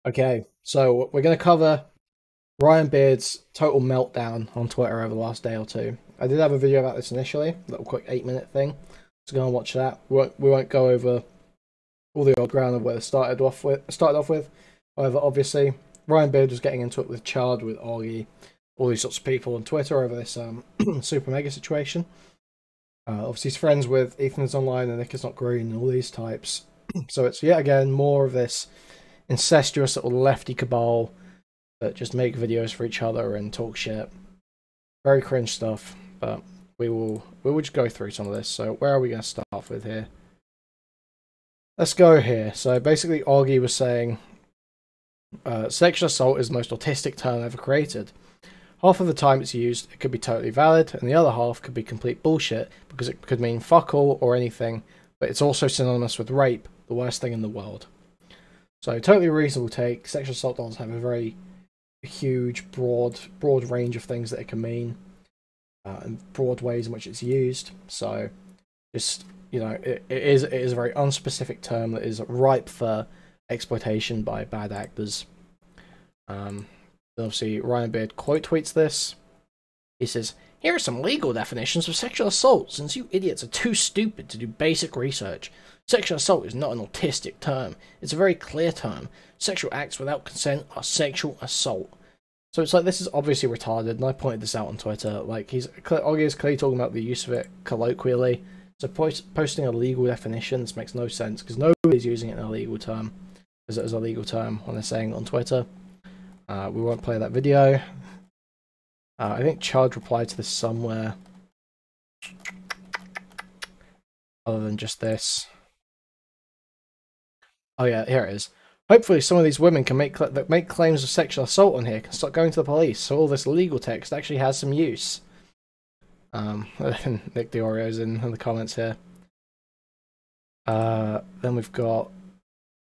Okay, so we're going to cover Ryan Beard's total meltdown on Twitter over the last day or two. I did have a video about this initially, a little quick 8-minute thing. So go and watch that. We won't go over all the old ground of where it started off with. However, obviously, Ryan Beard was getting into it with Chud, with Augie, all these sorts of people on Twitter over this super mega situation. Obviously, he's friends with Ethan is Online and Nick is Not Green and all these types. So it's yet again more of this incestuous little lefty cabal that just make videos for each other and talk shit. Very cringe stuff, but we will just go through some of this. So where are we going to start off with here? Let's go here. So basically Augie was saying sexual assault is the most autistic term ever created. Half of the time it's used, it could be totally valid, and the other half could be complete bullshit because it could mean fuck all or anything, but it's also synonymous with rape, the worst thing in the world. So totally reasonable take. Sexual assault does have a very huge, broad range of things that it can mean, and broad ways in which it's used. So just, you know, it is a very unspecific term that is ripe for exploitation by bad actors. Obviously, Ryan Beard quote tweets this. He says, "Here are some legal definitions of sexual assault, since you idiots are too stupid to do basic research. Sexual assault is not an autistic term. It's a very clear term. Sexual acts without consent are sexual assault." So it's like, this is obviously retarded, and I pointed this out on Twitter. Like, Augie is clearly talking about the use of it colloquially. So posting a legal definition, this makes no sense, because nobody's using it in a legal term, as a legal term when they're saying it on Twitter. We won't play that video. I think Chud replied to this somewhere, other than just this. Oh yeah, here it is. "Hopefully some of these women can make claims of sexual assault on here can start going to the police, so all this legal text actually has some use." Nick the Oreo's in the comments here. Then we've got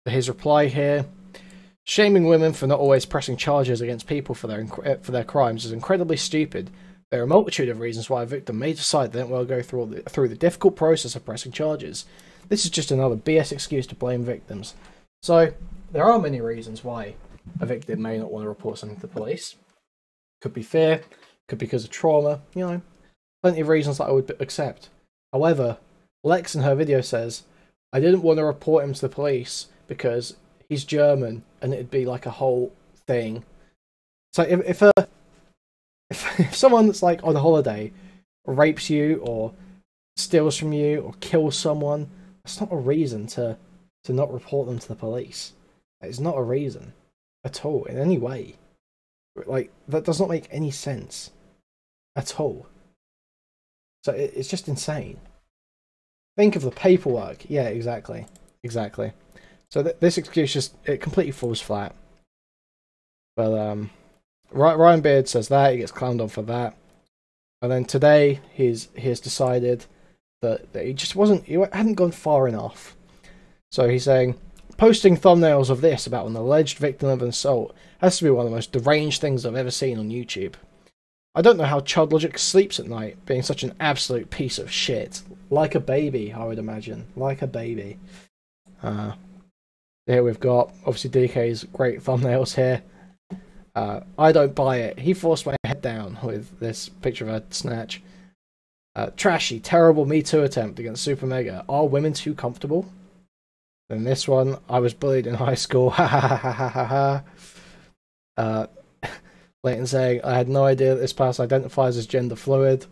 his reply here. "Shaming women for not always pressing charges against people for their crimes is incredibly stupid. There are a multitude of reasons why a victim may decide they don't want to go through the difficult process of pressing charges. This is just another BS excuse to blame victims." So there are many reasons why a victim may not want to report something to the police. Could be fear, could be because of trauma, you know, plenty of reasons that I would accept. However, Lex in her video says, "I didn't want to report him to the police because he's German and it'd be like a whole thing." So if someone that's like on holiday rapes you or steals from you or kills someone, that's not a reason to not report them to the police. It's not a reason at all in any way. Like, that does not make any sense at all. So it's just insane. Think of the paperwork. Yeah, exactly. So this excuse it completely falls flat. But Ryan Beard says that he gets clowned on for that, and then today he has decided that he hadn't gone far enough. So he's saying, "Posting thumbnails of this about an alleged victim of an assault has to be one of the most deranged things I've ever seen on YouTube. I don't know how ChudLogic sleeps at night, being such an absolute piece of shit. Like a baby, I would imagine. Like a baby." Here we've got, obviously, DK's great thumbnails here. "I don't buy it. He forced my head down," with this picture of a snatch. "Trashy, terrible Me Too attempt against Super Mega. Are women too comfortable?" Then this one, "I was bullied in high school. Ha ha ha ha ha ha." Leighton saying, "I had no idea that this person identifies as gender fluid.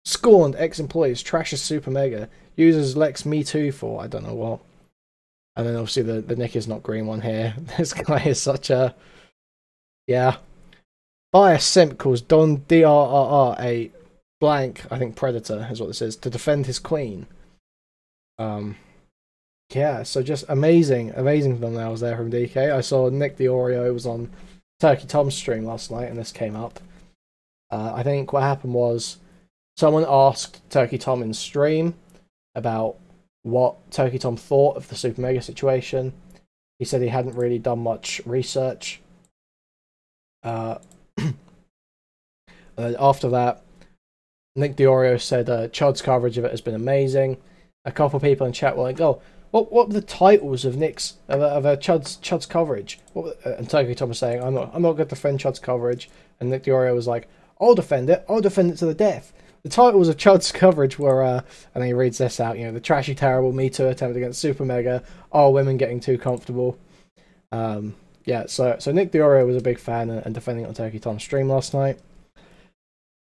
Scorned ex-employees trashes Super Mega. Uses Lex Me Too for I don't know what." And then obviously the Nick is Not Green one here. This guy is such a... Yeah. "By a simp calls Don DRRR a blank," I think Predator is what this is, "to defend his queen." Yeah, so just amazing thumbnails there from DK. I saw Nick the Oreo was on Turkey Tom's stream last night and this came up. I think what happened was someone asked Turkey Tom in stream about what Turkey Tom thought of the Super Mega situation. He said he hadn't really done much research. And after that, Nick the Oreo said Chud's coverage of it has been amazing. A couple of people in chat were like, "Oh, What were the titles of Nick's Chud's coverage? And Turkey Tom was saying, I'm not going to defend Chud's coverage, and Nick Diorio was like, I'll defend it to the death. The titles of Chud's coverage were, and then he reads this out, the trashy, terrible Me Too attempt against Super Mega, women getting too comfortable. Yeah, so Nick Diorio was a big fan and defending it on Turkey Tom's stream last night.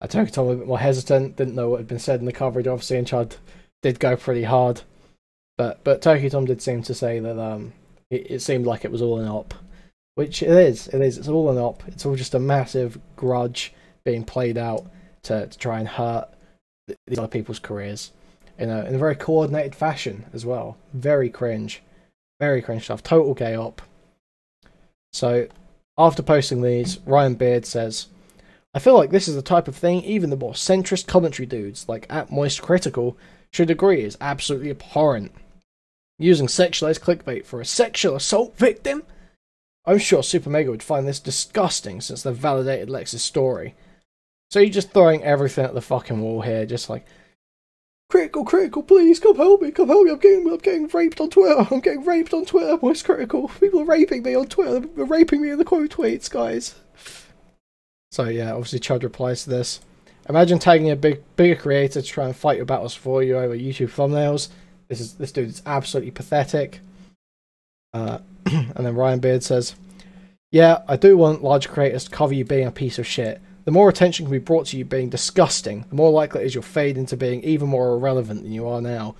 Turkey Tom was a bit more hesitant, didn't know what had been said in the coverage, obviously, and Chud did go pretty hard. But Turkey Tom did seem to say that it seemed like it was all an op, which it is. It's all an op. It's all just a massive grudge being played out to try and hurt these other people's careers in a very coordinated fashion as well. Very cringe stuff. Total gay op. So after posting these, Ryan Beard says, I feel like this is the type of thing even the more centrist commentary dudes like at MoistCr1TiKaL should agree is absolutely abhorrent. Using sexualized clickbait for a sexual assault victim? I'm sure Super Mega would find this disgusting since they've validated Lex's story. So you're just throwing everything at the fucking wall here, just like, Critical, please, come help me, I'm getting raped on Twitter, MoistCr1TiKaL, people are raping me on Twitter, they're raping me in the quote tweets, guys. So yeah, obviously Chud replies to this. Imagine tagging a bigger creator to try and fight your battles for you over YouTube thumbnails. This dude is absolutely pathetic. And then Ryan Beard says, yeah, I do want large creators to cover you being a piece of shit. The more attention can be brought to you being disgusting, the more likely it is you'll fade into being even more irrelevant than you are now.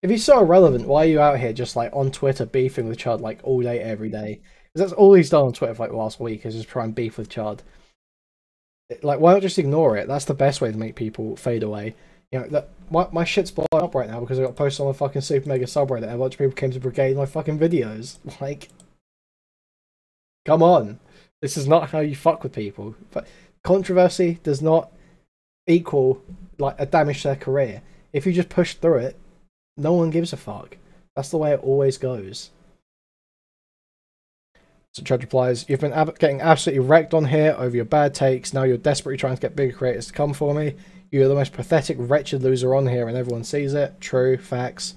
If you're so irrelevant, why are you out here just like on Twitter beefing with Chud like all day, every day? Because that's all he's done on Twitter for like the last week, is just try and beef with Chud. Like, why not just ignore it? That's the best way to make people fade away. My shit's blowing up right now because I got posted on the fucking Super Mega subreddit and a bunch of people came to brigade my fucking videos. Like, come on. This is not how you fuck with people. But controversy does not equal, like, a damage to their career. If you just push through it, no one gives a fuck. That's the way it always goes. So Chud replies, you've been getting absolutely wrecked on here over your bad takes. Now you're desperately trying to get bigger creators to come for me. You're the most pathetic, wretched loser on here and everyone sees it. True, facts.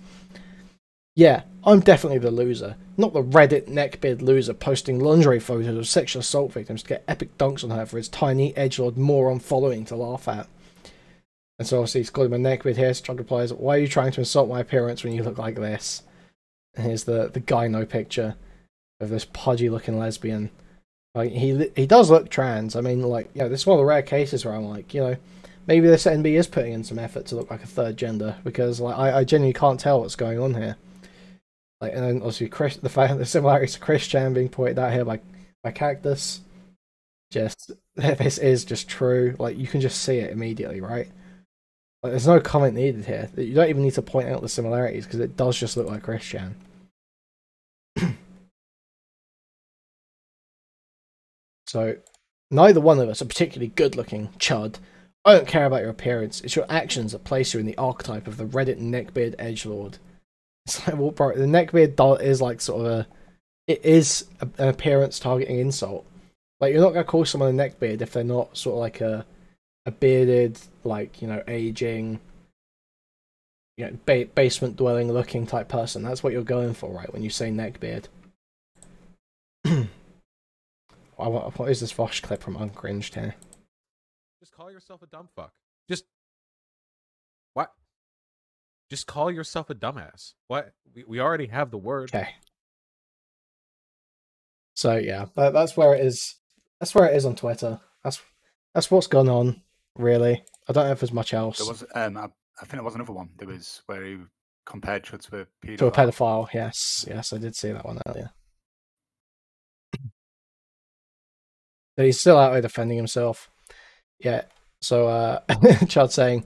Yeah, I'm definitely the loser. Not the Reddit neckbeard loser posting lingerie photos of sexual assault victims to get epic dunks on her for his tiny, edgelord moron following to laugh at. And so obviously he's called him a neckbeard here, so Chud replies, why are you trying to insult my appearance when you look like this? And here's the gyno picture of this pudgy looking lesbian. Like, he does look trans. I mean, like, this is one of the rare cases where I'm like, maybe this NB is putting in some effort to look like a third gender, because like I genuinely can't tell what's going on here. Like, and then obviously the similarities to Chris Chan being pointed out here by Cactus. Just, this is just true. Like, you can just see it immediately, right? Like, there's no comment needed here. You don't even need to point out the similarities because it does just look like Chris Chan. So, neither one of us are particularly good-looking, Chud. I don't care about your appearance. It's your actions that place you in the archetype of the Reddit neckbeard edgelord. It's like, well, bro, the neckbeard is like sort of it is an appearance targeting insult. Like, you're not gonna call someone a neckbeard if they're not sort of like a bearded, like, aging, basement dwelling looking type person. That's what you're going for, right? When you say neckbeard. What is this Vosh clip from Uncringed here? Just call yourself a dumb fuck. What? Just call yourself a dumbass. What? We already have the word. Okay. So yeah, that's where it is. That's where it is on Twitter. That's what's gone on, really. I don't know if there's much else. There was, I think there was another one. There was where he compared Chud to a pedophile. To a pedophile, yes, I did see that one earlier. But he's still out there defending himself. Yeah. So Chud saying,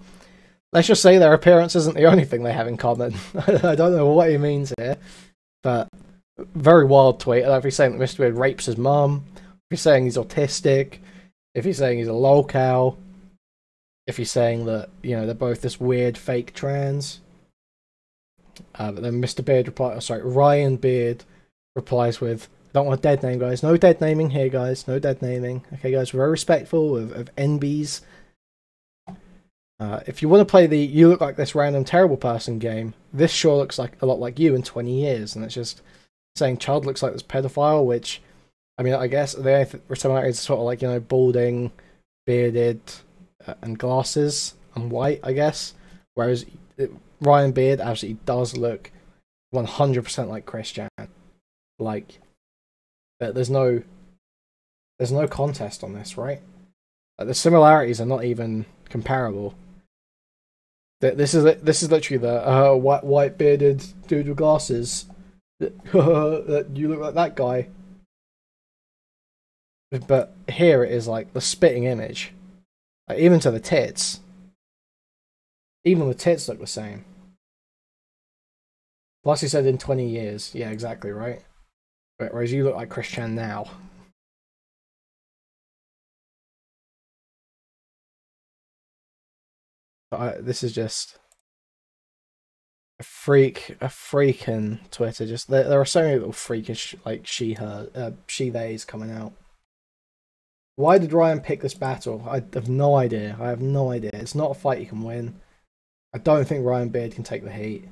let's just say their appearance isn't the only thing they have in common. I don't know what he means here, but very wild tweet. I don't know if he's saying that Mr. Weird rapes his mum, if he's saying he's autistic, if he's saying he's a lolcow, if he's saying that, they're both this weird fake trans. But then Mr. Beard Ryan Beard replies with, I don't want a dead name, guys. No dead naming here, guys. No dead naming. Okay, guys, we're very respectful of NBs. If you want to play the "you look like this random terrible person" game, this sure looks like a lot like you in 20 years, and it's just saying Chud looks like this pedophile. Which, I mean, I guess the only similarities are sort of like, you know, balding, bearded, and glasses and white, I guess. Whereas Ryan Beard absolutely does look 100% like Christian. Like, there's no contest on this, right? Like, the similarities are not even comparable. This is literally the white bearded dude with glasses. That you look like that guy. But here it is like the spitting image. Like, even to the tits. Even the tits look the same. Plus he said in 20 years. Yeah, exactly, right? Whereas you look like Christian now. This is just a freaking Twitter. Just there are so many little freakish like she theys coming out. Why did Ryan pick this battle? I have no idea. I have no idea. It's not a fight you can win. I don't think Ryan Beard can take the heat.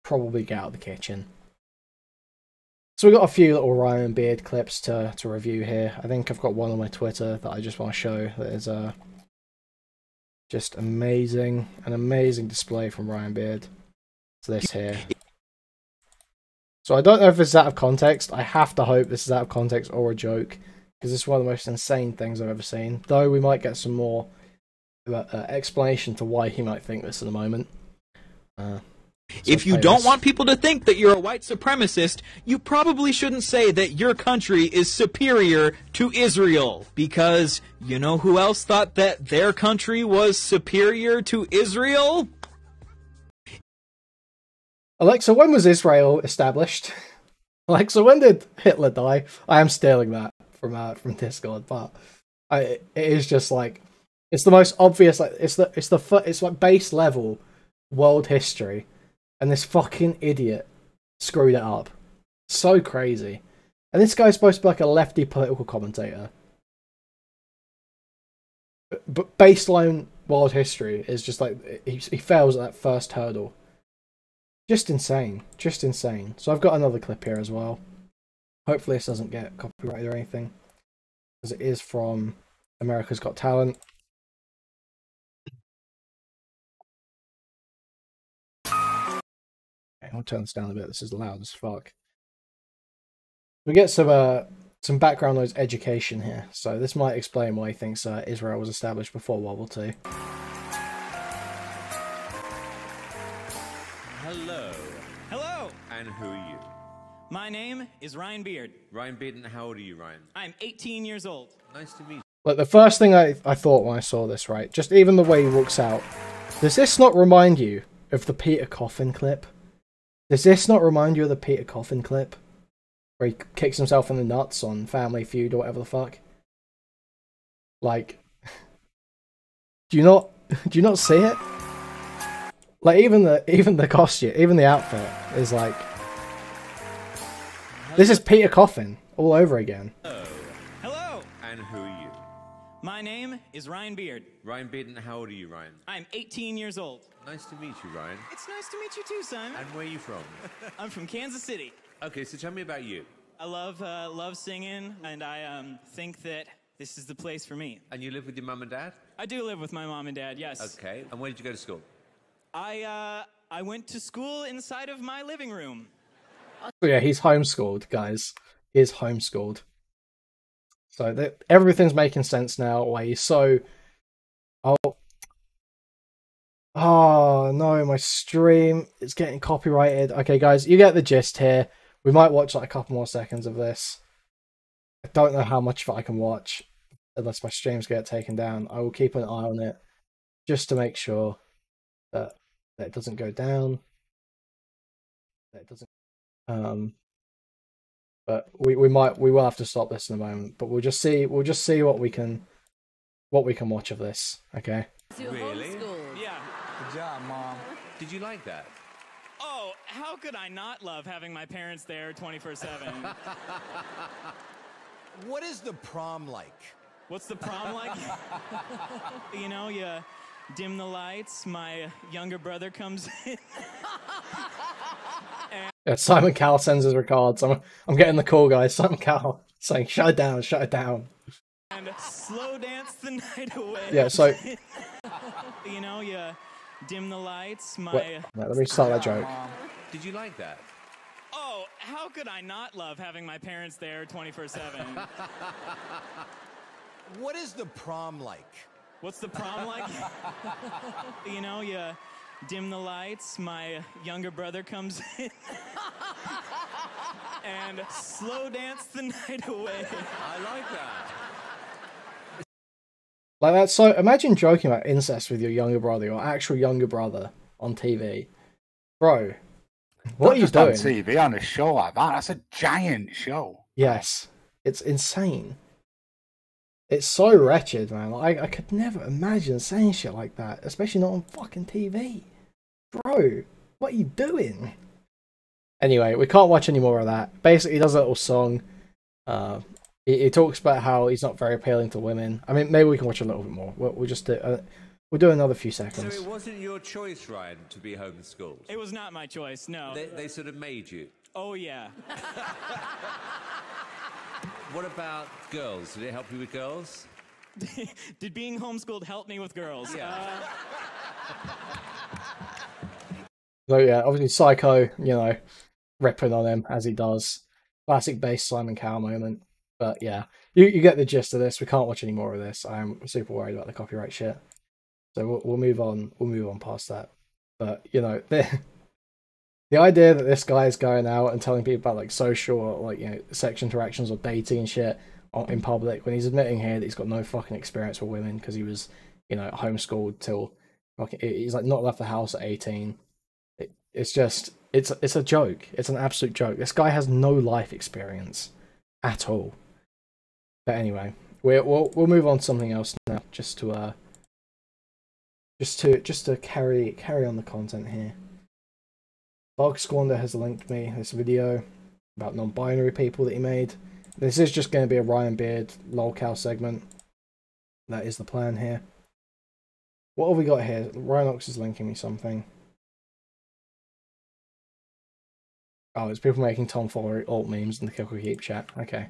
Probably get out of the kitchen. So we've got a few little Ryan Beard clips to review here. I think I've got one on my Twitter that I just want to show that is just amazing. An amazing display from Ryan Beard. It's this here. So I don't know if this is out of context. I have to hope this is out of context or a joke, because this is one of the most insane things I've ever seen. Though we might get some more explanation to why he might think this in a moment. If you don't want people to think that you're a white supremacist, you probably shouldn't say that your country is superior to Israel. Because you know who else thought that their country was superior to Israel? Alexa, when was Israel established? Alexa, when did Hitler die? I am stealing that from Discord, but it is just like, it's the most obvious. Like, it's like base level world history. And this fucking idiot screwed it up. So crazy. And this guy's supposed to be like a lefty political commentator. But baseline world history is just like, he fails at that first hurdle. Just insane. Just insane. So I've got another clip here as well. Hopefully this doesn't get copyrighted or anything, because it is from America's Got Talent. I'll turn this down a bit. This is loud as fuck. We get some background noise education here, so this might explain why he thinks Israel was established before World War II. Hello. Hello. And who are you? My name is Ryan Beard. Ryan Beard, and how old are you, Ryan? I'm 18 years old. Nice to meet you. Like, the first thing I thought when I saw this, right, just even the way he walks out, does this not remind you of the Peter Coffin clip? Does this not remind you of the Peter Coffin clip? Where he kicks himself in the nuts on Family Feud or whatever the fuck? Like, do you not see it? Like, even the costume, even the outfit is like, this is Peter Coffin all over again. Hello. And who are you? My name is Ryan Beard. Ryan Beard, and how old are you, Ryan? I'm 18 years old. Nice to meet you, Ryan. It's nice to meet you too, Simon. And where are you from? I'm from Kansas City. Okay, so tell me about you. I love singing, and I think that this is the place for me. And you live with your mum and dad? I do live with my mom and dad, yes. Okay, and where did you go to school? I went to school inside of my living room. So yeah, he's homeschooled, guys. He is homeschooled. So everything's making sense now. Why he's so... Oh no, my stream is getting copyrighted. Okay, guys, you get the gist here. We might watch like a couple more seconds of this. I don't know how much of it I can watch unless my streams get taken down. I will keep an eye on it just to make sure that it doesn't go down. That it doesn't. But we will have to stop this in a moment. But we'll just see what we can watch of this. Okay. Really? Yeah. Good job, Mom. Did you like that? Oh, how could I not love having my parents there 24/7? What is the prom like? What's the prom like? You know, dim the lights, my younger brother comes in. Yeah, Simon Cowell sends his regards. I'm getting the call, guys. Simon Cowell saying, "Shut it down, shut it down." And slow dance the night away. Yeah, so you know, you dim the lights, my... wait, let me start that joke. Did you like that? Oh, how could I not love having my parents there 24/7? What is the prom like? What's the prom like? You know, you dim the lights, my younger brother comes in. And slow dance the night away. I like that. Like that. So imagine joking about incest with your younger brother, your actual younger brother, on TV, bro. What are you doing? On TV on a show like that. That's a giant show. Yes, it's insane. It's so wretched, man. Like, I could never imagine saying shit like that, especially not on fucking TV. Bro, what are you doing? Anyway, we can't watch any more of that. Basically, he does a little song. He talks about how he's not very appealing to women. I mean, maybe we can watch a little bit more. We'll just do, we'll do another few seconds. So it wasn't your choice, Ryan, to be homeschooled? It was not my choice, no. They sort of made you. Oh, yeah. What about girls? Did it help you with girls? Did being homeschooled help me with girls? Yeah. So yeah, obviously Psycho, you know, ripping on him as he does. Classic bass Simon Cowell moment. But yeah, you get the gist of this. We can't watch any more of this. I'm super worried about the copyright shit. So we'll move on. We'll move on past that. But you know, the idea that this guy is going out and telling people about like social or like, you know, sex interactions or dating and shit in public, when he's admitting here that he's got no fucking experience with women because he was, you know, homeschooled till fucking, he's like not left the house at 18. It's just, it's a joke. It's an absolute joke. This guy has no life experience at all. But anyway, we'll move on to something else now, just to carry on the content here. Bog Squander has linked me this video about non-binary people that he made. This is just going to be a Ryan Beard lolcow segment. That is the plan here. What have we got here? Rhinox is linking me something. Oh, it's people making tomfoolery alt memes in the Kill Keep chat. Okay.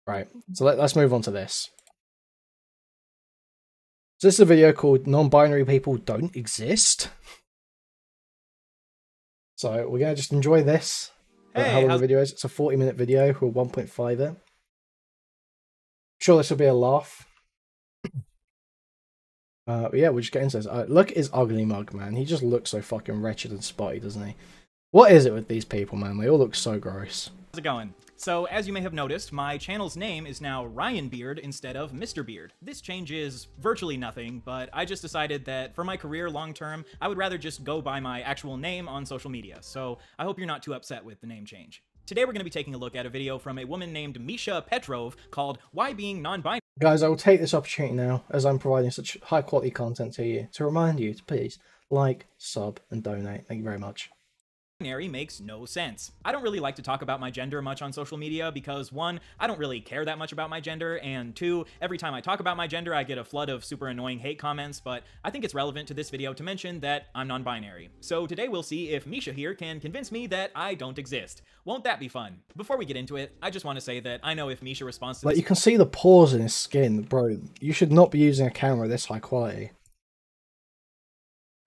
Right. So let's move on to this. So this is a video called Non-Binary People Don't Exist. So we're going to just enjoy this. Hey, how long the video is. It's a 40-minute video. We'll 1.5 it. I'm sure this will be a laugh. But yeah, we'll just get into this. Look at his ugly mug, man. He just looks so fucking wretched and spotty, doesn't he? What is it with these people, man? They all look so gross. How's it going? So, as you may have noticed, my channel's name is now Ryan Beard instead of Mr. Beard. This change is virtually nothing, but I just decided that for my career long term, I would rather just go by my actual name on social media, so I hope you're not too upset with the name change. Today we're going to be taking a look at a video from a woman named Misha Petrov called Why Being Non-Binary. Guys, I will take this opportunity now, as I'm providing such high quality content to you, to remind you to please like, sub, and donate. Thank you very much. Makes no sense. I don't really like to talk about my gender much on social media because, one, I don't really care that much about my gender, and two, every time I talk about my gender I get a flood of super annoying hate comments, but I think it's relevant to this video to mention that I'm non-binary. So today we'll see if Misha here can convince me that I don't exist. Won't that be fun? Before we get into it, I just want to say that I know if Misha responds to Like, this— you can see the pores in his skin, bro. You should not be using a camera this high quality.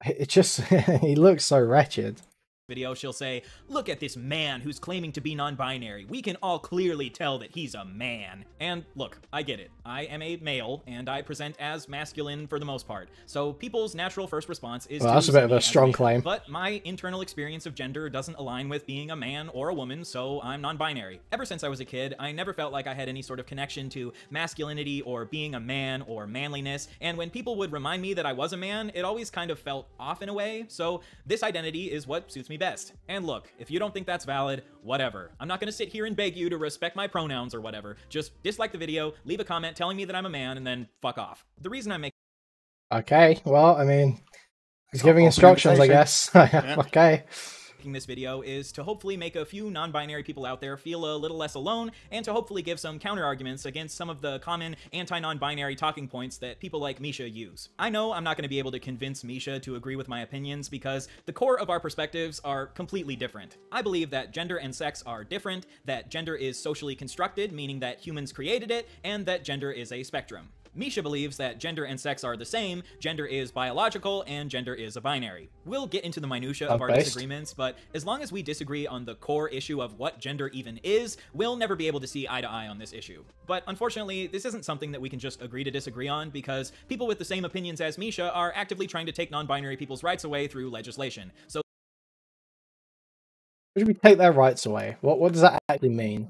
It just, he looks so wretched. video, she'll say, "Look at this man who's claiming to be non-binary. We can all clearly tell that he's a man." And look, I get it. I am a male, and I present as masculine for the most part. So people's natural first response is Well, to that's a see bit of me a as strong man. claim. But my internal experience of gender doesn't align with being a man or a woman, so I'm non-binary. Ever since I was a kid, I never felt like I had any sort of connection to masculinity or being a man or manliness, and when people would remind me that I was a man, it always kind of felt off in a way, so this identity is what suits me best. And look, if you don't think that's valid, whatever. I'm not gonna sit here and beg you to respect my pronouns or whatever. Just dislike the video, leave a comment telling me that I'm a man, and then fuck off. The reason I'm making— Okay, well, I mean, he's giving instructions, I guess. Okay. making this video is to hopefully make a few non-binary people out there feel a little less alone, and to hopefully give some counter-arguments against some of the common anti-non-binary talking points that people like Misha use. I know I'm not going to be able to convince Misha to agree with my opinions because the core of our perspectives are completely different. I believe that gender and sex are different, that gender is socially constructed, meaning that humans created it, and that gender is a spectrum. Misha believes that gender and sex are the same, gender is biological, and gender is a binary. We'll get into the minutiae of our disagreements, but as long as we disagree on the core issue of what gender even is, we'll never be able to see eye to eye on this issue. But unfortunately, this isn't something that we can just agree to disagree on, because people with the same opinions as Misha are actively trying to take non-binary people's rights away through legislation. So should we take their rights away? What does that actually mean?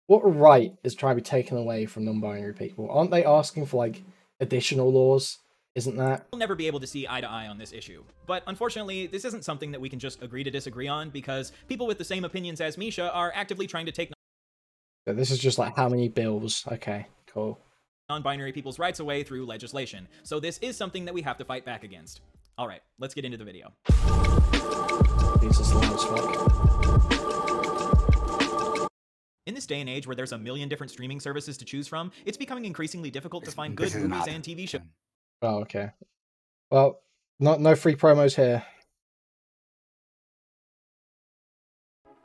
What right is trying to be taken away from non-binary people? Aren't they asking for, like, additional laws? Isn't that? We'll never be able to see eye to eye on this issue. But unfortunately, this isn't something that we can just agree to disagree on, because people with the same opinions as Misha are actively trying to take So this is just like how many bills? Okay, cool. Non-binary people's rights away through legislation. So this is something that we have to fight back against. Alright, let's get into the video. Jesus, loud as fuck. In this day and age where there's a million different streaming services to choose from, it's becoming increasingly difficult to find good movies and TV shows. Oh, okay. Well, no free promos here.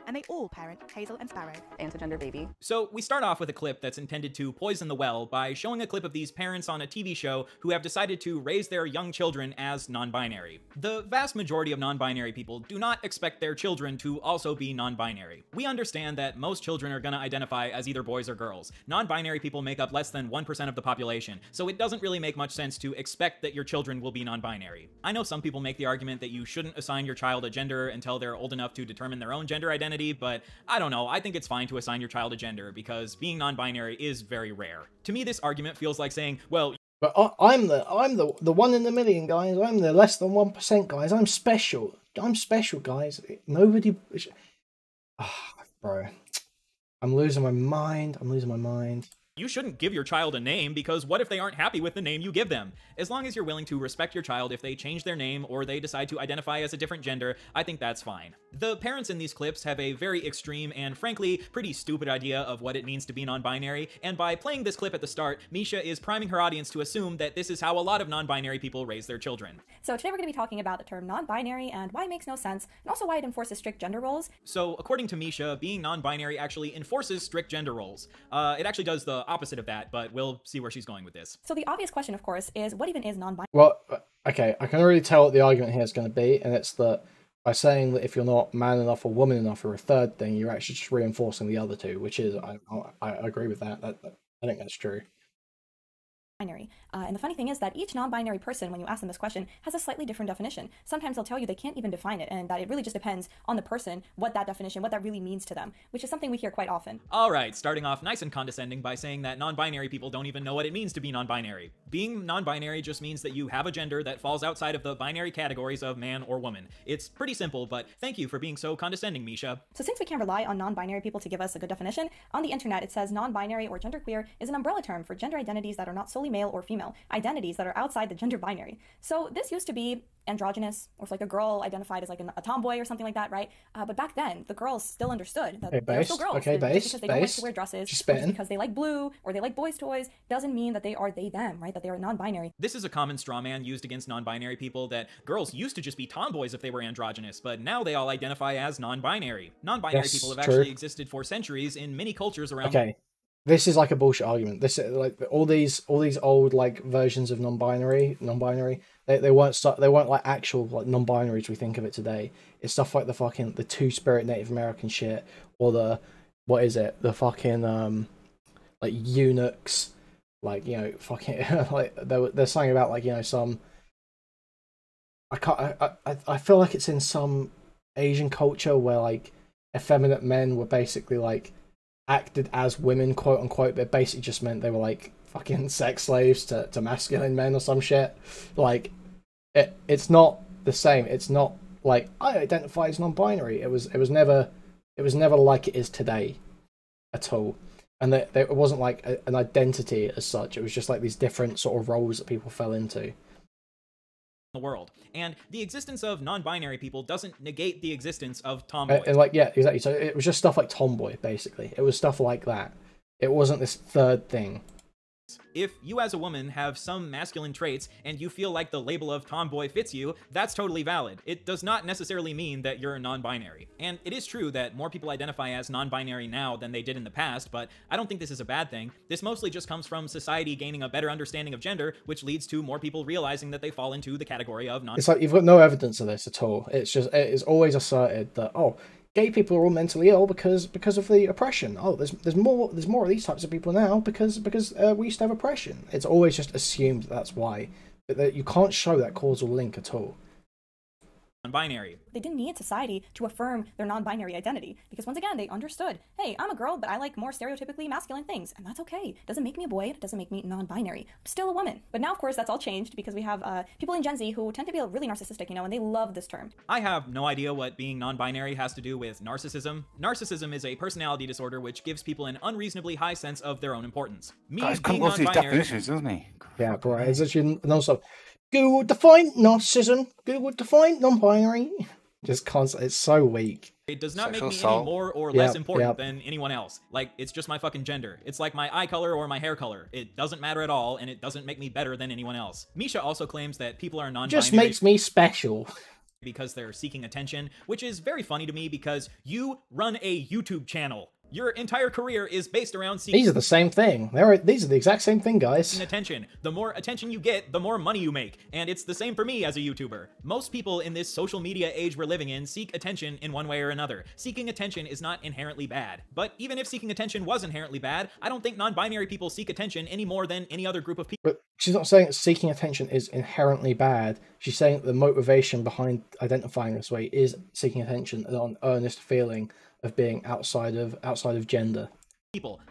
And they all parent Hazel and Sparrow, intergender baby. So we start off with a clip that's intended to poison the well by showing a clip of these parents on a TV show who have decided to raise their young children as non-binary. The vast majority of non-binary people do not expect their children to also be non-binary. We understand that most children are gonna identify as either boys or girls. Non-binary people make up less than 1% of the population, so it doesn't really make much sense to expect that your children will be non-binary. I know some people make the argument that you shouldn't assign your child a gender until they're old enough to determine their own gender identity, but I don't know, I think it's fine to assign your child a gender because being non-binary is very rare. To me, this argument feels like saying, well, but I'm the one in a million, guys. I'm the less than 1%, guys. I'm special. I'm special, guys. Nobody. Bro, I'm losing my mind. I'm losing my mind. You shouldn't give your child a name because what if they aren't happy with the name you give them? As long as you're willing to respect your child if they change their name or they decide to identify as a different gender, I think that's fine. The parents in these clips have a very extreme and frankly pretty stupid idea of what it means to be non-binary, and by playing this clip at the start, Misha is priming her audience to assume that this is how a lot of non-binary people raise their children. So today we're going to be talking about the term non-binary and why it makes no sense, and also why it enforces strict gender roles. So according to Misha, being non-binary actually enforces strict gender roles. It actually does the opposite of that, but we'll see where she's going with this. So the obvious question, of course, is what even is non-binary? Well, okay, I can already tell what the argument here is going to be, and it's that by saying that if you're not man enough or woman enough or a third thing, you're actually just reinforcing the other two, which is, I agree with that. I think that's true. Binary. And the funny thing is that each non-binary person, when you ask them this question, has a slightly different definition. Sometimes they'll tell you they can't even define it, and that it really just depends on the person, what that definition, what that really means to them, which is something we hear quite often. Alright, starting off nice and condescending by saying that non-binary people don't even know what it means to be non-binary. Being non-binary just means that you have a gender that falls outside of the binary categories of man or woman. It's pretty simple, but thank you for being so condescending, Misha. So since we can't rely on non-binary people to give us a good definition, on the internet it says non-binary or genderqueer is an umbrella term for gender identities that are not solely male or female, identities that are outside the gender binary. So this used to be androgynous, or if like a girl identified as like a tomboy or something like that, right? But back then, the girls still understood that they're still girls. Okay, just because they don't like to wear dresses, just because they like blue, or they like boys' toys, doesn't mean that they are they-them, right? That they are non-binary. This is a common straw man used against non-binary people, that girls used to just be tomboys if they were androgynous, but now they all identify as non-binary. Non-binary people have actually existed for centuries in many cultures around. Okay. This is like a bullshit argument. This is like all these old like versions of non-binary. They weren't like actual like non-binaries we think of it today. It's stuff like the two-spirit Native American shit, or the the fucking like eunuchs, like, you know, fucking like there's something about like, you know, some I feel like it's in some Asian culture where like effeminate men were basically like acted as women, quote unquote, but basically just meant they were like fucking sex slaves to masculine men or some shit. Like it's not the same. It's not like I identify as non-binary. It was never like it is today at all. And it wasn't like an identity as such. It was just like these different sort of roles that people fell into. the world. And the existence of non-binary people doesn't negate the existence of tomboys. And like, yeah, exactly. So it was just stuff like tomboy, basically. It was stuff like that. It wasn't this third thing. If you as a woman have some masculine traits and you feel like the label of tomboy fits you, that's totally valid. It does not necessarily mean that you're non-binary. And it is true that more people identify as non-binary now than they did in the past, but I don't think this is a bad thing. This mostly just comes from society gaining a better understanding of gender, which leads to more people realizing that they fall into the category of non-binary. It's like you've got no evidence of this at all. It's just, it is always asserted that, oh, gay people are all mentally ill because of the oppression. Oh, there's more of these types of people now because we used to have oppression. It's always just assumed that's why. That you can't show that causal link at all. Non-binary. They didn't need society to affirm their non-binary identity because once again they understood, hey, I'm a girl but I like more stereotypically masculine things, and that's okay. It doesn't make me a boy, it doesn't make me non-binary. I'm still a woman. But now of course that's all changed because we have people in Gen Z who tend to be really narcissistic, and they love this term. I have no idea what being non-binary has to do with narcissism. Narcissism is a personality disorder which gives people an unreasonably high sense of their own importance. Me Guys, being come up with these non-binary. definitions, doesn't he? Yeah, bro. It's actually non-stop. Google define narcissism. Google define non-binary. Just constant. It's so weak. It does not Sexual make me assault. any more or less Yep, important yep. than anyone else. Like, it's just my fucking gender. It's like my eye color or my hair color. It doesn't matter at all, and it doesn't make me better than anyone else. Misha also claims that people are non-binary Just makes me special. because they're seeking attention, which is very funny to me because you run a YouTube channel. Your entire career is based around seeking These are the same thing. These are the exact same thing, guys. attention. The more attention you get, the more money you make. And it's the same for me as a YouTuber. Most people in this social media age we're living in seek attention in one way or another. Seeking attention is not inherently bad. But even if seeking attention was inherently bad, I don't think non-binary people seek attention any more than any other group of people. But she's not saying that seeking attention is inherently bad. She's saying that the motivation behind identifying this way is seeking attention and an earnest feeling of being outside of gender.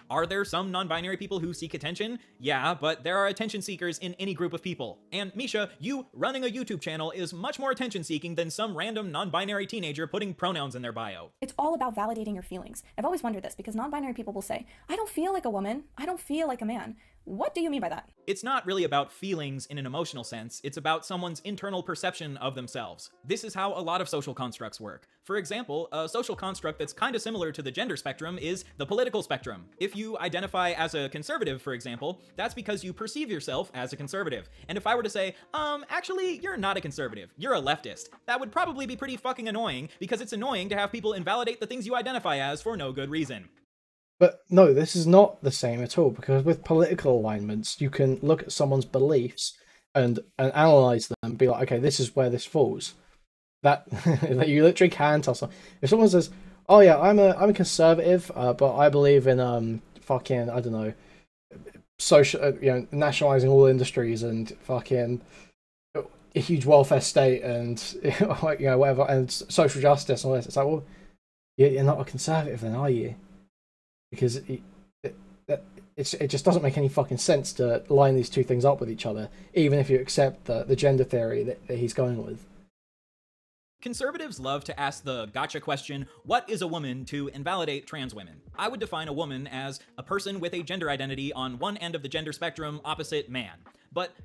Are there some non-binary people who seek attention? Yeah, but there are attention seekers in any group of people. And Misha, you running a YouTube channel is much more attention seeking than some random non-binary teenager putting pronouns in their bio. It's all about validating your feelings. I've always wondered this because non-binary people will say, I don't feel like a woman, I don't feel like a man. What do you mean by that? It's not really about feelings in an emotional sense, it's about someone's internal perception of themselves. This is how a lot of social constructs work. For example, a social construct that's kind of similar to the gender spectrum is the political spectrum. If you identify as a conservative, for example, that's because you perceive yourself as a conservative. And if I were to say, actually, you're not a conservative, you're a leftist, that would probably be pretty fucking annoying because it's annoying to have people invalidate the things you identify as for no good reason. But no, this is not the same at all, because with political alignments, you can look at someone's beliefs and analyze them and be like, okay, this is where this falls. That you literally can tell someone. If someone says, oh yeah, I'm a conservative, but I believe in fucking, I don't know, social, nationalizing all industries and fucking a huge welfare state and whatever, and social justice and all this. It's like, well, you're not a conservative then, are you? Because it just doesn't make any fucking sense to line these two things up with each other, even if you accept the gender theory that he's going with. Conservatives love to ask the gotcha question, what is a woman, to invalidate trans women. I would define a woman as a person with a gender identity on one end of the gender spectrum opposite man. But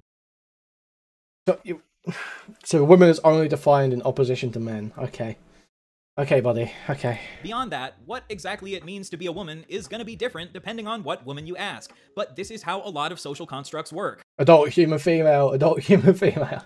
so a woman is only defined in opposition to men. Okay. Okay, buddy. Okay. beyond that, what exactly it means to be a woman is going to be different depending on what woman you ask. But this is how a lot of social constructs work. Adult human female, adult human female.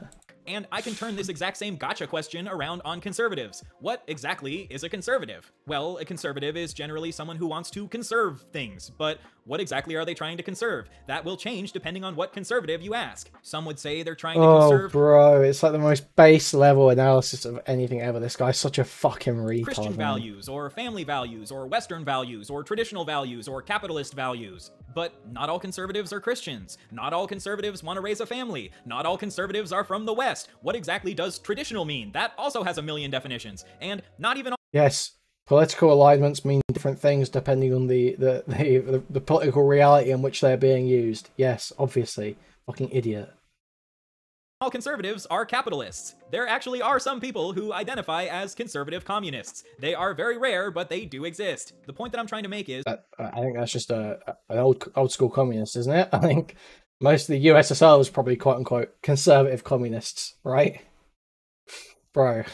And I can turn this exact same gotcha question around on conservatives. What exactly is a conservative? Well, a conservative is generally someone who wants to conserve things, but what exactly are they trying to conserve? That will change depending on what conservative you ask. Some would say they're trying to conserve... bro, it's like the most base level analysis of anything ever. This guy's such a fucking retard. Christian man. values, or family values, or Western values, or traditional values, or capitalist values. But not all conservatives are Christians. Not all conservatives want to raise a family. Not all conservatives are from the West. What exactly does traditional mean? That also has a million definitions. And not even all... Yes, political alignments mean different things depending on the political reality in which they're being used. Yes, obviously. Fucking idiot. all conservatives are capitalists. There actually are some people who identify as conservative communists. They are very rare, but they do exist. The point that I'm trying to make is... I think that's just an old school communist, isn't it? I think Most of the USSR was probably quote-unquote conservative communists, right? Bro.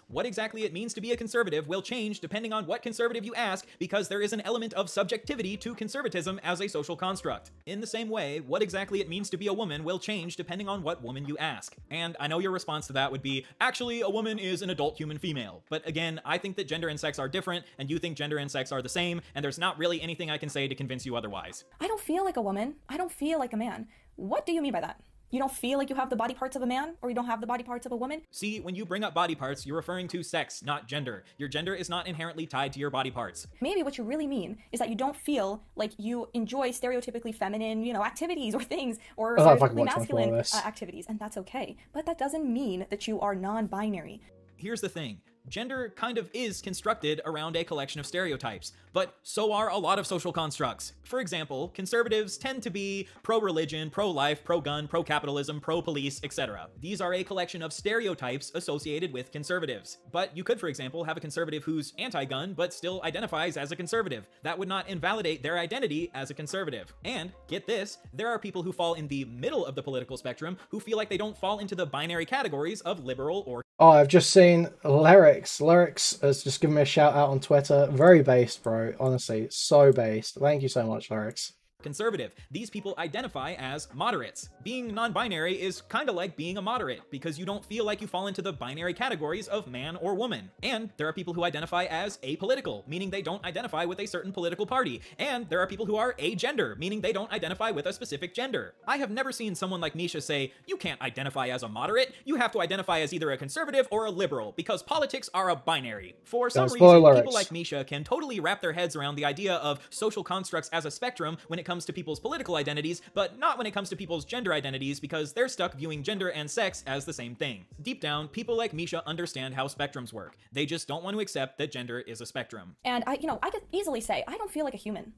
What exactly it means to be a conservative will change depending on what conservative you ask, because there is an element of subjectivity to conservatism as a social construct. In the same way, what exactly it means to be a woman will change depending on what woman you ask. And I know your response to that would be, actually, a woman is an adult human female. But again, I think that gender and sex are different, and you think gender and sex are the same, and there's not really anything I can say to convince you otherwise. I don't feel like a woman. I don't feel like a man. What do you mean by that? You don't feel like you have the body parts of a man, or you don't have the body parts of a woman? See, when you bring up body parts, you're referring to sex, not gender. Your gender is not inherently tied to your body parts. Maybe what you really mean is that you don't feel like you enjoy stereotypically feminine, activities or things, or stereotypically masculine activities, and that's okay. But that doesn't mean that you are non-binary. Here's the thing. Gender kind of is constructed around a collection of stereotypes, but so are a lot of social constructs. For example, conservatives tend to be pro-religion, pro-life, pro-gun, pro-capitalism, pro-police, etc. These are a collection of stereotypes associated with conservatives. But you could, for example, have a conservative who's anti-gun but still identifies as a conservative. That would not invalidate their identity as a conservative. And, get this, there are people who fall in the middle of the political spectrum who feel like they don't fall into the binary categories of liberal or... Oh, I've just seen Lyrics. Lyrics has just given me a shout out on Twitter. Very based, bro. Honestly, so based. Thank you so much, Lyrics. Conservative. These people identify as moderates. Being non-binary is kind of like being a moderate, because you don't feel like you fall into the binary categories of man or woman. And there are people who identify as apolitical, meaning they don't identify with a certain political party. And there are people who are agender, meaning they don't identify with a specific gender. I have never seen someone like Misha say, you can't identify as a moderate, you have to identify as either a conservative or a liberal, because politics are a binary. For some reason, people like Misha can totally wrap their heads around the idea of social constructs as a spectrum when it comes to people's political identities, but not when it comes to people's gender identities, because they're stuck viewing gender and sex as the same thing. Deep down, people like Misha understand how spectrums work. They just don't want to accept that gender is a spectrum. And I could easily say, I don't feel like a human.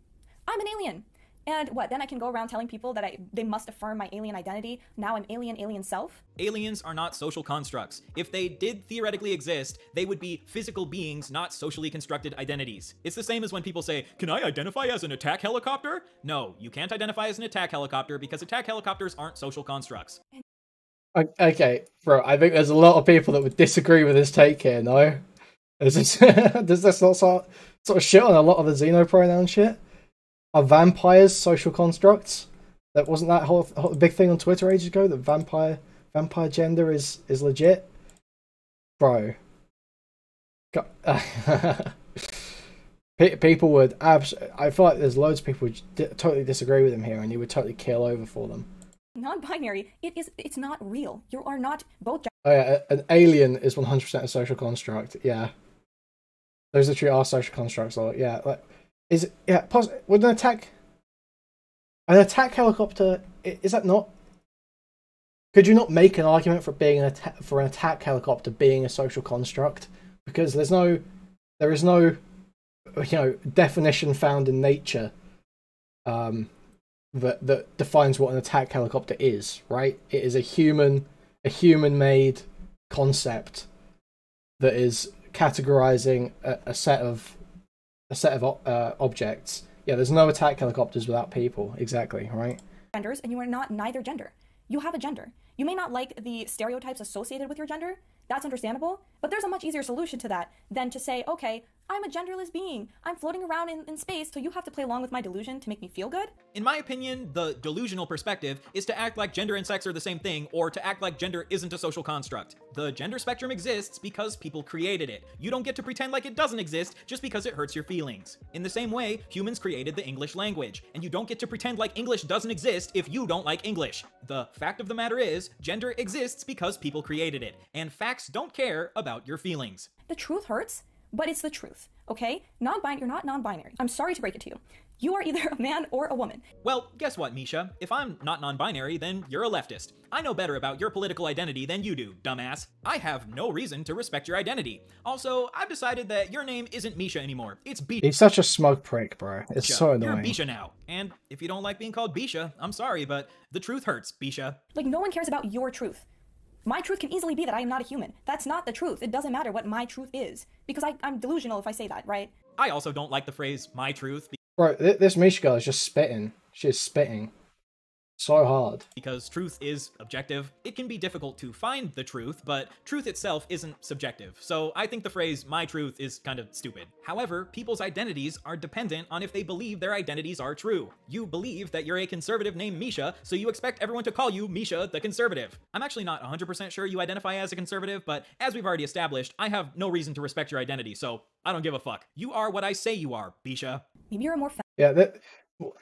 I'm an alien. And what, then I can go around telling people that they must affirm my alien identity. Now I'm alien self? Aliens are not social constructs. If they did theoretically exist, they would be physical beings, not socially constructed identities. It's the same as when people say, can I identify as an attack helicopter? No, you can't identify as an attack helicopter because attack helicopters aren't social constructs. Okay, bro, I think there's a lot of people that would disagree with this take here, no? Does this not sort of shit on a lot of the xenopronoun shit? Are vampires social constructs? That wasn't that whole big thing on Twitter ages ago, that vampire gender is legit? Bro. People would I feel like there's loads of people who totally disagree with him here, and you would totally kill over for them. Non-binary, it's not real. You are not both. Oh yeah, an alien is 100% a social construct. Yeah, those literally are social constructs. Or yeah, like. Is it, yeah, would an attack helicopter, is that not, could you not make an argument for being an attack helicopter being a social construct? Because there is no definition found in nature that defines what an attack helicopter is, right? It is a human made concept that is categorizing a set of objects. Yeah, there's no attack helicopters without people. Exactly, right? Genders, and you are not neither gender. You have a gender. You may not like the stereotypes associated with your gender. That's understandable, but there's a much easier solution to that than to say, okay, I'm a genderless being. I'm floating around in space, so you have to play along with my delusion to make me feel good? In my opinion, the delusional perspective is to act like gender and sex are the same thing, or to act like gender isn't a social construct. The gender spectrum exists because people created it. You don't get to pretend like it doesn't exist just because it hurts your feelings. In the same way, humans created the English language, and you don't get to pretend like English doesn't exist if you don't like English. The fact of the matter is, gender exists because people created it, and facts don't care about your feelings. The truth hurts, but it's the truth, okay? You're not non-binary. I'm sorry to break it to you. You are either a man or a woman. Well, guess what, Misha? If I'm not non-binary, then you're a leftist. I know better about your political identity than you do, dumbass. I have no reason to respect your identity. Also, I've decided that your name isn't Misha anymore. It's Bisha. He's such a smoke prick, bro. It's so annoying. You're Bisha now. And if you don't like being called Bisha, I'm sorry, but the truth hurts, Bisha. Like, no one cares about your truth. My truth can easily be that I am not a human. That's not the truth. It doesn't matter what my truth is. Because I'm delusional if I say that, right? I also don't like the phrase, my truth. Bro, this Misha girl is just spitting. She is spitting. So hard. Because truth is objective. It can be difficult to find the truth, but truth itself isn't subjective. So I think the phrase my truth is kind of stupid. However, people's identities are dependent on if they believe their identities are true. You believe that you're a conservative named Misha, so you expect everyone to call you Misha the conservative. I'm actually not 100% sure you identify as a conservative, but as we've already established, I have no reason to respect your identity, so I don't give a fuck. You are what I say you are, Misha. Maybe you're a more Yeah,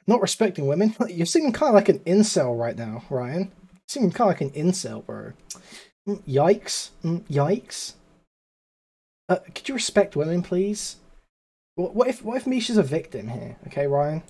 not respecting women. You're seeming kind of like an incel right now, Ryan. You're seeming kind of like an incel, bro. Yikes. Yikes. Could you respect women, please? What if Misha's a victim here? Okay, Ryan?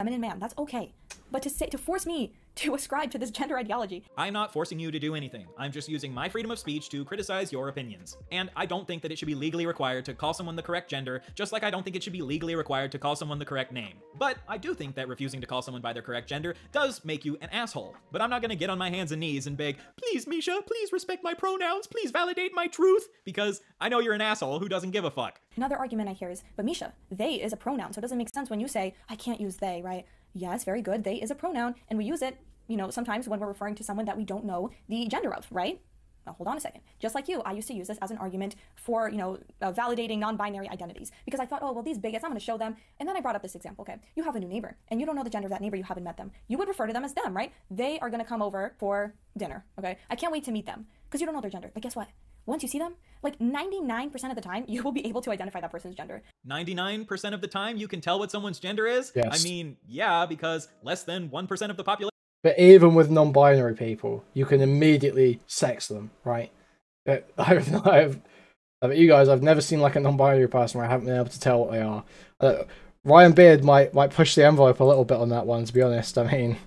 feminine man. That's okay. But to force me to ascribe to this gender ideology. I'm not forcing you to do anything. I'm just using my freedom of speech to criticize your opinions. And I don't think that it should be legally required to call someone the correct gender, just like I don't think it should be legally required to call someone the correct name. But I do think that refusing to call someone by their correct gender does make you an asshole. But I'm not gonna get on my hands and knees and beg, please Misha, please respect my pronouns, please validate my truth, because I know you're an asshole who doesn't give a fuck. Another argument I hear is, but Misha, they is a pronoun, so it doesn't make sense when you say, I can't use they, right? Yes, very good, they is a pronoun, and we use it, you know, sometimes when we're referring to someone that we don't know the gender of, right? Now, hold on a second. Just like you, I used to use this as an argument for, you know, validating non-binary identities. Because I thought, oh, well, these bigots, I'm going to show them. And then I brought up this example, okay? You have a new neighbor, and you don't know the gender of that neighbor, you haven't met them. You would refer to them as them, right? They are going to come over for dinner, okay? I can't wait to meet them, because you don't know their gender. But guess what? Once you see them, like 99% of the time, you will be able to identify that person's gender. 99% of the time, you can tell what someone's gender is? Yes. I mean, yeah, because less than 1% of the population. But even with non-binary people, you can immediately sex them, right? I've you guys, I've never seen like a non-binary person where I haven't been able to tell what they are. Ryan Beard might push the envelope a little bit on that one, to be honest. I mean,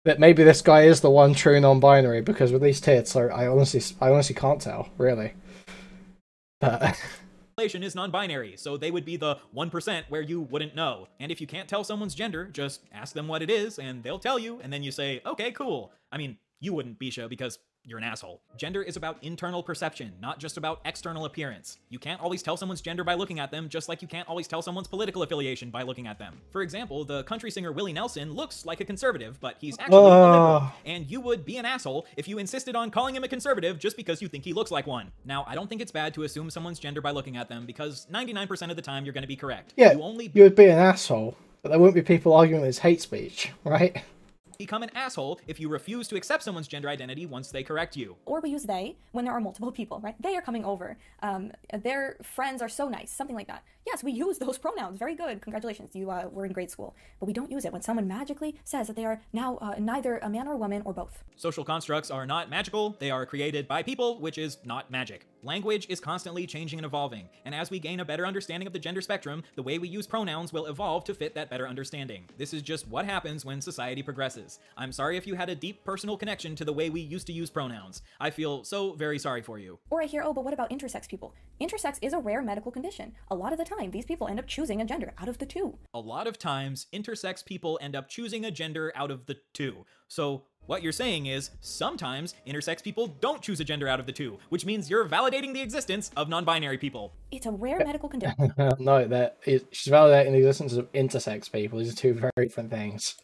that maybe this guy is the one true non-binary, because with these tits, I honestly can't tell, really. But Is non-binary, so they would be the 1% where you wouldn't know. And if you can't tell someone's gender, just ask them what it is, and they'll tell you, and then you say, okay, cool. I mean, you wouldn't, Bisha, because you're an asshole. Gender is about internal perception, not just about external appearance. You can't always tell someone's gender by looking at them, just like you can't always tell someone's political affiliation by looking at them. For example, the country singer Willie Nelson looks like a conservative, but he's actually a liberal. And you would be an asshole if you insisted on calling him a conservative just because you think he looks like one. Now, I don't think it's bad to assume someone's gender by looking at them, because 99% of the time you're going to be correct. Yeah, you would be an asshole, but there wouldn't be people arguing it's hate speech, right? Become an asshole if you refuse to accept someone's gender identity once they correct you. Or we use they when there are multiple people, right? They are coming over. Their friends are so nice, something like that. Yes, we use those pronouns. Very good. Congratulations, you were in grade school. But we don't use it when someone magically says that they are now neither a man or a woman or both. Social constructs are not magical. They are created by people, which is not magic. Language is constantly changing and evolving, and as we gain a better understanding of the gender spectrum, the way we use pronouns will evolve to fit that better understanding. This is just what happens when society progresses. I'm sorry if you had a deep personal connection to the way we used to use pronouns. I feel so very sorry for you. Or I hear, oh, but what about intersex people? Intersex is a rare medical condition. A lot of the time, these people end up choosing a gender out of the two. A lot of times, intersex people end up choosing a gender out of the two. So what you're saying is, sometimes intersex people don't choose a gender out of the two, which means you're validating the existence of non-binary people. It's a rare medical condition. No, she's validating the existence of intersex people. These are two very different things.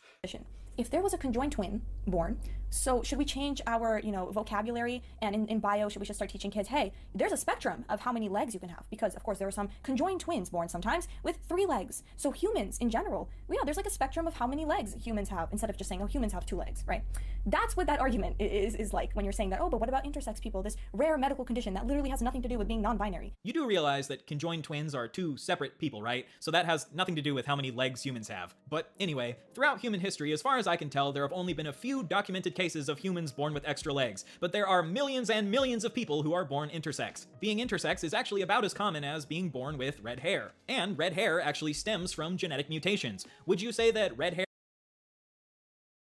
If there was a conjoined twin born, so should we change our, you know, vocabulary, and in bio, should we just start teaching kids, hey, there's a spectrum of how many legs you can have, because of course there are some conjoined twins born sometimes with 3 legs. So humans in general, yeah, there's like a spectrum of how many legs humans have, instead of just saying, oh, humans have 2 legs, right? That's what that argument is like when you're saying that, oh, but what about intersex people, this rare medical condition that literally has nothing to do with being non-binary. You do realize that conjoined twins are 2 separate people, right? So that has nothing to do with how many legs humans have. But anyway, throughout human history, as far as I can tell, there have only been a few documented cases of humans born with extra legs, but there are millions and millions of people who are born intersex. Being intersex is actually about as common as being born with red hair. And red hair actually stems from genetic mutations. Would you say that red hair...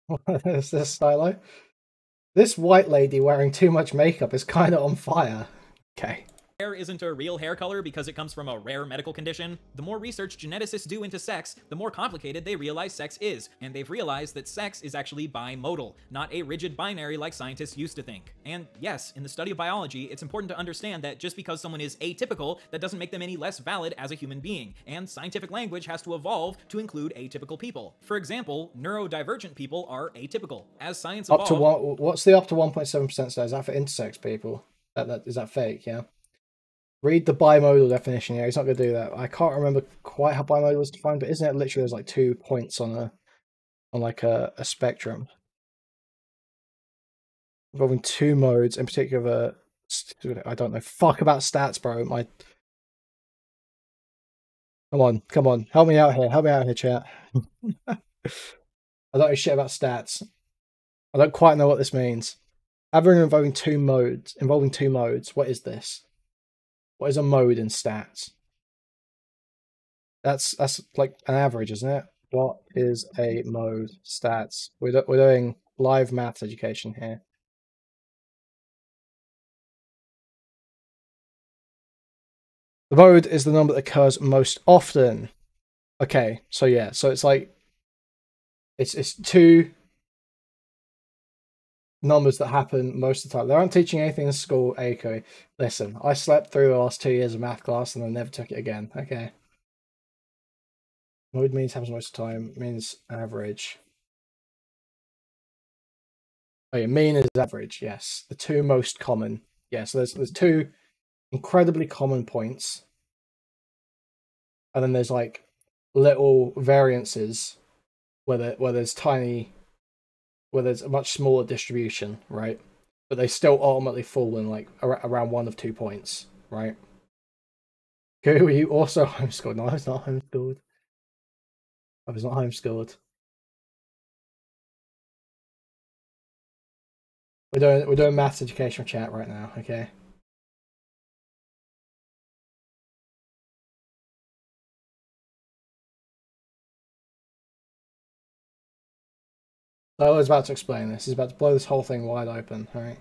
What is this, Stylo? This white lady wearing too much makeup is kind of on fire. Okay. hair isn't a real hair color because it comes from a rare medical condition. The more research geneticists do into sex, the more complicated they realize sex is, and they've realized that sex is actually bimodal, not a rigid binary like scientists used to think. And yes, in the study of biology, it's important to understand that just because someone is atypical, that doesn't make them any less valid as a human being, and scientific language has to evolve to include atypical people. For example, neurodivergent people are atypical. As science evolved... Up to what? What's the up to 1.7% say? Is that for intersex people? Is that fake? Yeah. Read the bimodal definition. Yeah, he's not going to do that. I can't remember quite how bimodal is defined, but isn't it literally there's like 2 points on a spectrum involving 2 modes, in particular? I don't know fuck about stats, bro. Come on, help me out here, chat. I don't know shit about stats. I don't quite know what this means. Averaging involving two modes. What is this? What is a mode in stats? That's like an average, isn't it? What is a mode? Stats. We're doing live maths education here. The mode is the number that occurs most often. Okay, so yeah, so it's like it's 2 numbers that happen most of the time. They aren't teaching anything in school, Aiko. Listen, I slept through the last 2 years of math class and I never took it again. Okay. Mode means happens most of the time, means average. Oh yeah, mean is average, yes. The 2 most common. Yeah, so there's 2 incredibly common points. And then there's like little variances where there's a much smaller distribution, right? But they still ultimately fall in like around 1 of 2 points, right? Were you also homeschooled? No, I was not homeschooled. I was not homeschooled. We're doing maths educational chat right now, okay? I was about to explain this. He's about to blow this whole thing wide open, right?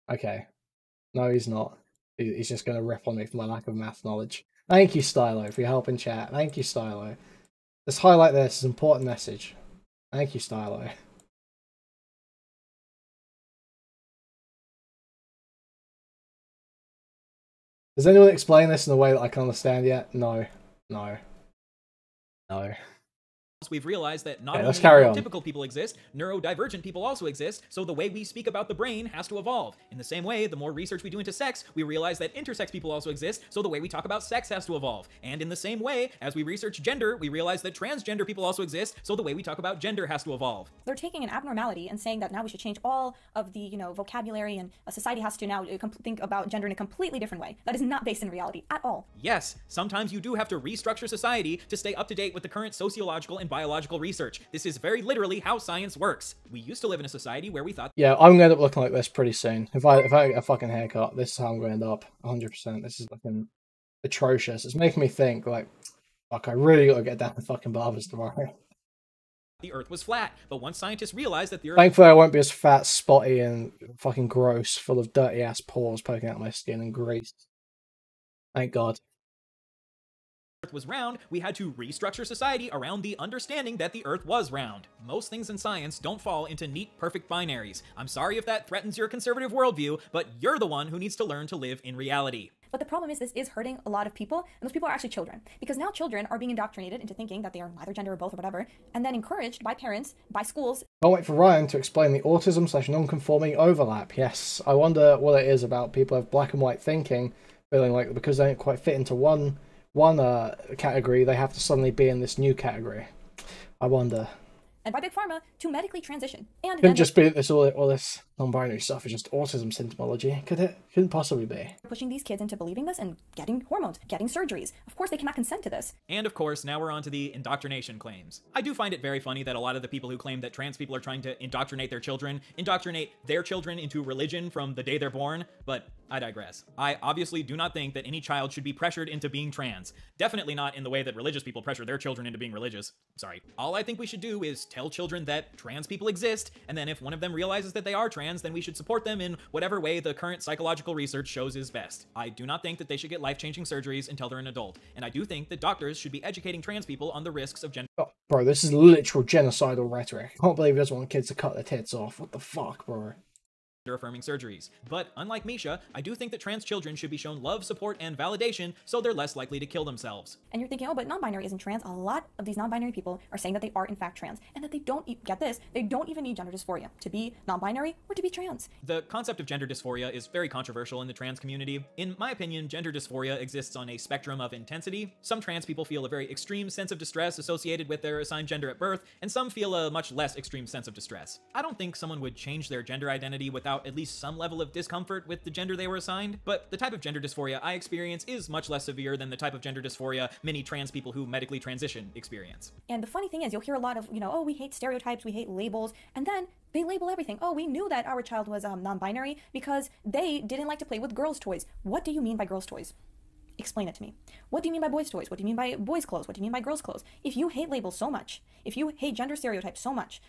Okay. No, he's not. He's just going to rip on me for my lack of math knowledge. Thank you, Stylo, for your help in chat. Thank you, Stylo. Let's highlight this. It's an important message. Thank you, Stylo. Does anyone explain this in a way that I can understand yet? No. No. No. We've realized that not let's only carry on. neurotypical people exist, neurodivergent people also exist, so the way we speak about the brain has to evolve. In the same way, the more research we do into sex, we realize that intersex people also exist, so the way we talk about sex has to evolve. And in the same way, as we research gender, we realize that transgender people also exist, so the way we talk about gender has to evolve. They're taking an abnormality and saying that now we should change all of the, vocabulary, and a society has to now think about gender in a completely different way. That is not based in reality at all. Yes, sometimes you do have to restructure society to stay up to date with the current sociological and biological research. This is very literally how science works. We used to live in a society where we thought... Yeah, I'm going to end up looking like this pretty soon. If I get a fucking haircut, this is how I'm going to end up. 100%. This is fucking atrocious. It's making me think, like, fuck, I really got to get down to fucking barbers tomorrow. The Earth was flat, but once scientists realized that the Earth... Thankfully, I won't be as fat, spotty, and fucking gross, full of dirty-ass pores poking out of my skin and grease. Thank God. Earth was round, we had to restructure society around the understanding that the Earth was round. Most things in science don't fall into neat, perfect binaries. I'm sorry if that threatens your conservative worldview, but you're the one who needs to learn to live in reality. But the problem is this is hurting a lot of people, and those people are actually children. Because now children are being indoctrinated into thinking that they are neither gender or both or whatever, and then encouraged by parents, by schools. I'll wait for Ryan to explain the autism/non-conforming overlap. Yes, I wonder what it is about people who have black and white thinking, feeling like because they don't quite fit into one category, they have to suddenly be in this new category. I wonder. And by Big Pharma to medically transition. And couldn't just be that all this non-binary stuff is just autism symptomology, could it? Couldn't possibly be. Pushing these kids into believing this and getting hormones, getting surgeries. Of course, they cannot consent to this. And of course, now we're on to the indoctrination claims. I do find it very funny that a lot of the people who claim that trans people are trying to indoctrinate their children into religion from the day they're born, but I digress. I obviously do not think that any child should be pressured into being trans. Definitely not in the way that religious people pressure their children into being religious. Sorry. All I think we should do is tell children that trans people exist, and then if one of them realizes that they are trans, trans, then we should support them in whatever way the current psychological research shows is best. I do not think that they should get life-changing surgeries until they're an adult, and I do think that doctors should be educating trans people on the risks of gender. Oh, bro, this is literal genocidal rhetoric. I can't believe he doesn't want kids to cut their tits off. What the fuck, bro? Affirming surgeries. But unlike Misha, I do think that trans children should be shown love, support, and validation so they're less likely to kill themselves. And you're thinking, oh, but non-binary isn't trans. A lot of these non-binary people are saying that they are in fact trans, and that they don't, get this, they don't even need gender dysphoria to be non-binary or to be trans. The concept of gender dysphoria is very controversial in the trans community. In my opinion, gender dysphoria exists on a spectrum of intensity. Some trans people feel a very extreme sense of distress associated with their assigned gender at birth, and some feel a much less extreme sense of distress. I don't think someone would change their gender identity without at least some level of discomfort with the gender they were assigned, but the type of gender dysphoria I experience is much less severe than the type of gender dysphoria many trans people who medically transition experience. And the funny thing is, you'll hear a lot of, oh, we hate stereotypes, we hate labels, and then they label everything. Oh, we knew that our child was non-binary because they didn't like to play with girls' toys. What do you mean by girls' toys? Explain it to me. What do you mean by boys' toys? What do you mean by boys' clothes? What do you mean by girls' clothes? If you hate labels so much, if you hate gender stereotypes so much,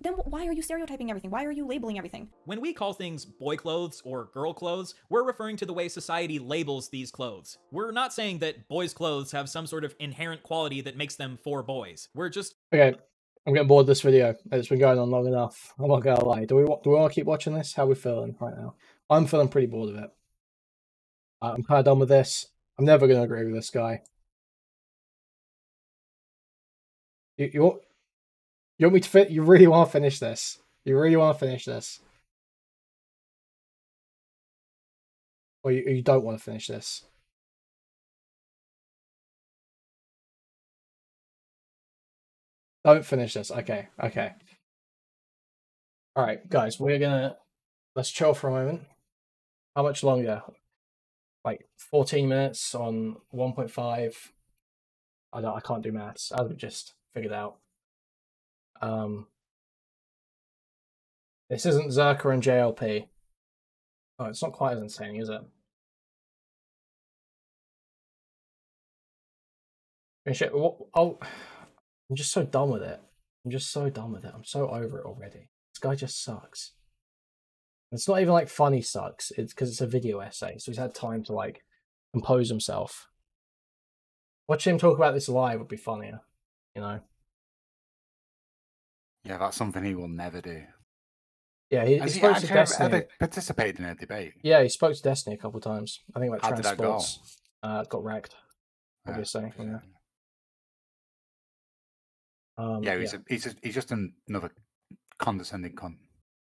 then why are you stereotyping everything? Why are you labeling everything? When we call things boy clothes or girl clothes, we're referring to the way society labels these clothes. We're not saying that boys' clothes have some sort of inherent quality that makes them for boys. We're just... Okay, I'm getting bored of this video. It's been going on long enough. I'm not gonna lie. Do we want to keep watching this? How are we feeling right now? I'm feeling pretty bored of it. I'm kind of done with this. I'm never gonna agree with this guy. You want me to fit? You really want to finish this? You really want to finish this? Or you don't want to finish this? Don't finish this. Okay, okay. Alright, guys, let's chill for a moment. How much longer? Like 14 minutes on 1.5. I can't do maths. I've just figured out. This isn't Zerka and JLP. Oh, it's not quite as insane, is it? I'm just so done with it. I'm just so done with it. I'm so over it already. This guy just sucks. It's not even like funny sucks. It's because it's a video essay, so he's had time to like compose himself. Watching him talk about this live would be funnier, you know? Yeah, that's something he will never do. Yeah, he spoke to Destiny. Ever participated in a debate? Yeah, he spoke to Destiny a couple of times. I think like How did that go? transports. Got wrecked. Obviously. He's just another condescending cunt.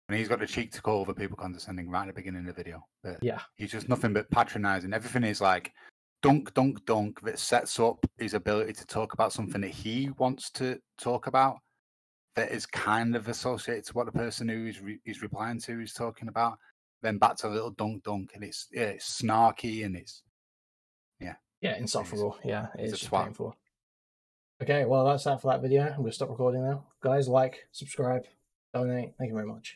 And he's got the cheek to call other people condescending right at the beginning of the video. But yeah. He's just nothing but patronising. Everything is like dunk, dunk, dunk that sets up his ability to talk about something that he wants to talk about that is kind of associated to what the person who he's replying to is talking about. Then back to a little dunk, dunk. And it's snarky and it's, Yeah, insufferable. Yeah, it's just twat. painful. Okay, well, that's that for that video. I'm going to stop recording now. Guys, like, subscribe, donate. Thank you very much.